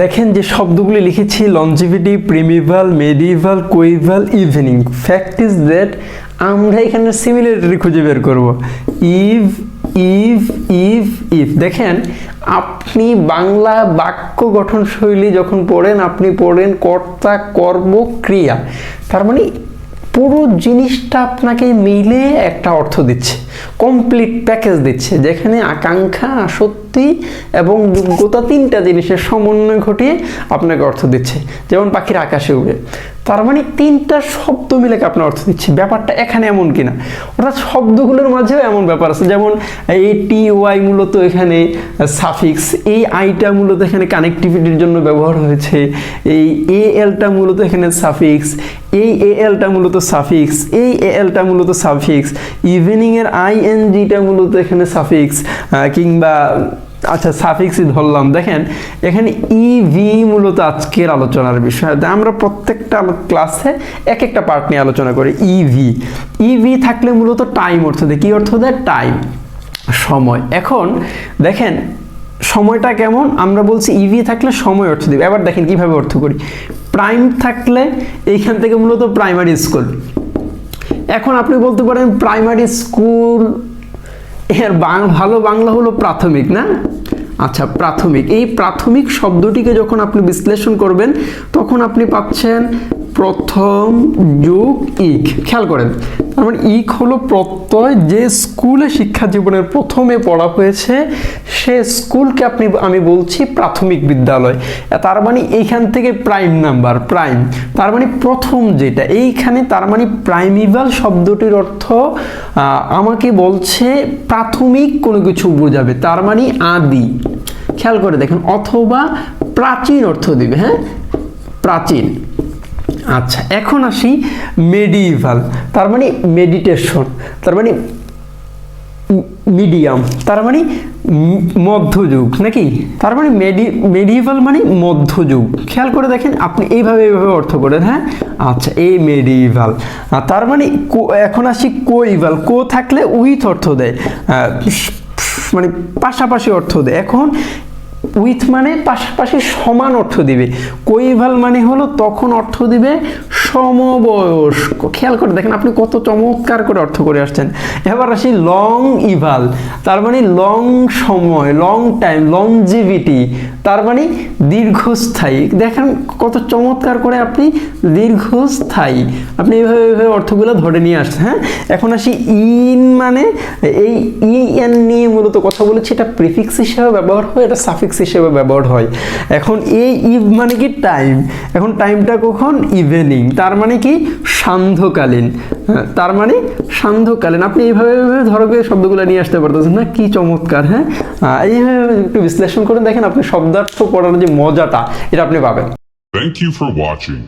দেখেন যে শব্দগুলি লিখেছি longevity, primeval, medieval, coeval, evening. Fact is that আমরা এখানে সিমিলারিটি খুঁজে বের করব। Eve, eve, eve, eve. দেখেন আপনি বাংলা বাক্য গঠন শৈলী যখন পড়েন, আপনি পড়েন কর্তা, কর্ম, ক্রিয়া। তার মানে পুরো জিনিসটা আপনাকে মিলে একটা অর্থ দিচ্ছে, কমপ্লিট প্যাকেজ দিচ্ছে, যেখানে আকাঙ্ক্ষা, আসক্তি এবং যোগ্যতা তিনটা জিনিসের সমন্বয় ঘটিয়ে আপনাকে অর্থ দিচ্ছে। যেমন পাখির আকাশে উড়ে, তার মানে তিনটা শব্দ মিলে আপনার অর্থ দিচ্ছে। ব্যাপারটা এখানে এমন কিনা, অর্থাৎ শব্দগুলোর মাঝেও এমন ব্যাপার আছে। যেমন এই টি ওয়াই মূলত এখানে সাফিক্স, এই আইটা মূলত এখানে কানেক্টিভিটির জন্য ব্যবহার হয়েছে, এই এ এলটা মূলত এখানে সাফিক্স, এই এ এলটা মূলত সাফিক্স, এই এ এলটা মূলত সাফিক্স, ইভিনিং এর আইএনজিটা মূলত এখানে সাফিক্স, কিংবা আচ্ছা সাফিক্সই ধরলাম। দেখেন এখানে ইভি মূলত আজকের আলোচনার বিষয়। আমরা প্রত্যেকটা ক্লাসে এক একটা পার্ট নিয়ে আলোচনা করি। ইভি, ইভি থাকলে মূলত টাইম অর্থ দেয়। কি অর্থ দেয়? টাইম, সময়। এখন দেখেন সময়টা কেমন, আমরা বলছি ইভি থাকলে সময় অর্থ দিবে। এবার দেখেন কিভাবে অর্থ করি। প্রাইম থাকলে এইখান থেকে মূলত প্রাইমারি স্কুল। এখন আপনি বলতে পারেন প্রাইমারি স্কুল এর ভালো বাংলা হলো প্রাথমিক, না? আচ্ছা প্রাথমিক, এই প্রাথমিক শব্দটিকে যখন আপনি বিশ্লেষণ করবেন তখন আপনি পাচ্ছেন প্রথম যোগ ইক। খেয়াল করেন, তার মানে ইক হলো প্রত্যয়। যে স্কুলে শিক্ষা জীবনের প্রথমে পড়া হয়েছে সে স্কুলকে আমি বলছি প্রাথমিক বিদ্যালয়। তার মানে এইখান থেকে প্রাইম নাম্বার, প্রাইম তার মানে প্রথম যেটা এইখানে, তার মানে প্রাইমিভাল শব্দটির অর্থ আমাকে বলছে প্রাথমিক কোনো কিছু বোঝাবে, তার মানে আদি। খেয়াল করে দেখেন, অথবা প্রাচীন অর্থ দিবে। হ্যাঁ, প্রাচীন। আচ্ছা এখন আসি মেডিভাল, তার মানে মেডিটেশন, তার মানে মিডিয়াম, তার মানে মধ্যযুগ নাকি? তার মানে মেডিভাল মানে মধ্যযুগ। খেয়াল করে দেখেন আপনি এইভাবে অর্থ করেন। হ্যাঁ, আচ্ছা এই মেডিভাল। তার মানে এখন আসি কোইভাল। কো থাকলে উইথ অর্থ দেয়, মানে পাশাপাশি অর্থ দেয়। এখন উইথ মানে পাশাপাশি সমান অর্থ দিবে। কোইভাল মানে হলো তখন অর্থ দিবে সমবয়স্ক। খেয়াল করে দেখেন আপনি কত চমৎকার করে অর্থ করে আসছেন। এবার আসি লং ইভাল, তার মানে লং সময়, লং টাইম, লংজিভিটি, তার মানে দীর্ঘস্থায়ী। দেখেন কত চমৎকার করে আপনি দীর্ঘস্থায়ী, আপনি এইভাবে অর্থগুলো ধরে নিয়ে আসছেন। হ্যাঁ, এখন আসি ইন, মানে এই ইএন নিয়ে মূলত কথা বলেছি। এটা প্রিফিক্স হিসেবে ব্যবহার হয়, এটা সাফিক্স হিসেবে ব্যবহার হয়। এখন এই ইভ মানে কি টাইম, এখন টাইমটা কখন? ইভিনিং, তার মানে কি সান্ধ্যকালীন, তার মানে সান্ধ্যকালীন। আপনি এইভাবে ধরবে শব্দগুলো নিয়ে আসতে পারতেছেন না? কি চমৎকার। হ্যাঁ, এইভাবে একটু বিশ্লেষণ করে দেখেন, আপনি শব্দার্থ পড়ার যে মজাটা এটা আপনি পাবেন। Thank you for watching.